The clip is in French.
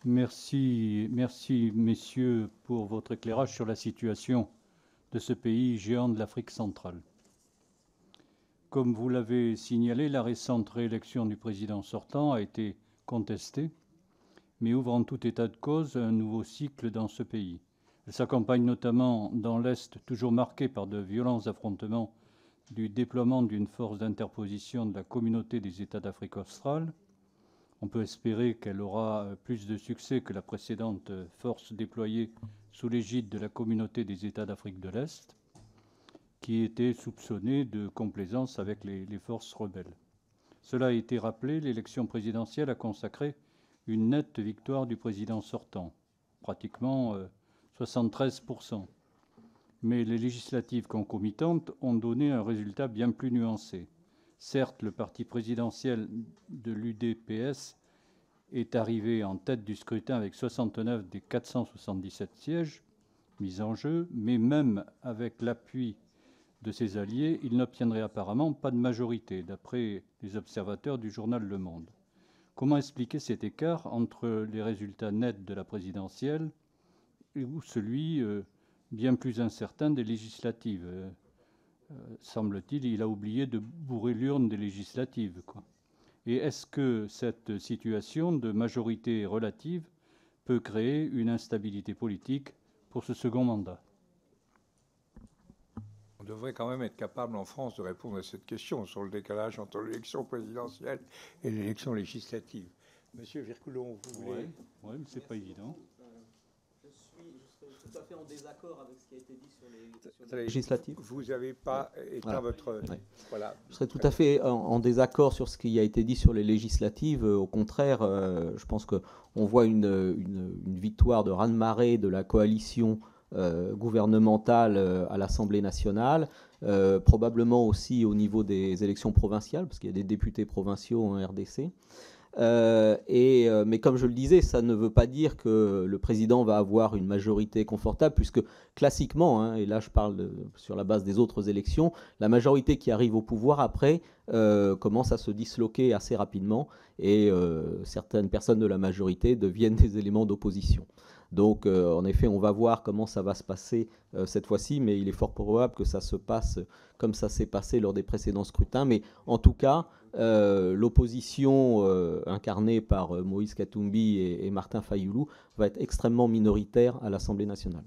Merci, merci, messieurs, pour votre éclairage sur la situation de ce pays géant de l'Afrique centrale. Comme vous l'avez signalé, la récente réélection du président sortant a été contestée, mais ouvre en tout état de cause un nouveau cycle dans ce pays. Elle s'accompagne notamment dans l'Est, toujours marqué par de violents affrontements, du déploiement d'une force d'interposition de la communauté des États d'Afrique australe. On peut espérer qu'elle aura plus de succès que la précédente force déployée sous l'égide de la communauté des États d'Afrique de l'Est, qui était soupçonnée de complaisance avec les forces rebelles. Cela a été rappelé, l'élection présidentielle a consacré une nette victoire du président sortant, pratiquement 73%. Mais les législatives concomitantes ont donné un résultat bien plus nuancé. Certes, le parti présidentiel de l'UDPS est arrivé en tête du scrutin avec 69 des 477 sièges mis en jeu, mais même avec l'appui de ses alliés, il n'obtiendrait apparemment pas de majorité, d'après les observateurs du journal Le Monde. Comment expliquer cet écart entre les résultats nets de la présidentielle et celui bien plus incertain des législatives? Semble-t-il, il a oublié de bourrer l'urne des législatives, quoi. Et est-ce que cette situation de majorité relative peut créer une instabilité politique pour ce second mandat? On devrait quand même être capable en France de répondre à cette question sur le décalage entre l'élection présidentielle et l'élection législative. Monsieur Virculon, vous voulez... Oui, mais c'est pas évident. Je suis tout à fait en désaccord avec ce qui a été dit sur les législatives. Vous n'avez pas éteint votre... Ouais. Voilà. Je serais tout à fait en désaccord sur ce qui a été dit sur les législatives. Au contraire, je pense qu'on voit une victoire de raz-de-marée de la coalition gouvernementale à l'Assemblée nationale, probablement aussi au niveau des élections provinciales, parce qu'il y a des députés provinciaux en RDC. Mais comme je le disais, ça ne veut pas dire que le président va avoir une majorité confortable, puisque classiquement, hein, et là je parle sur la base des autres élections, la majorité qui arrive au pouvoir après commence à se disloquer assez rapidement, et certaines personnes de la majorité deviennent des éléments d'opposition. Donc en effet, on va voir comment ça va se passer cette fois-ci, mais il est fort probable que ça se passe comme ça s'est passé lors des précédents scrutins. Mais en tout cas, l'opposition incarnée par Moïse Katumbi et Martin Fayulu va être extrêmement minoritaire à l'Assemblée nationale.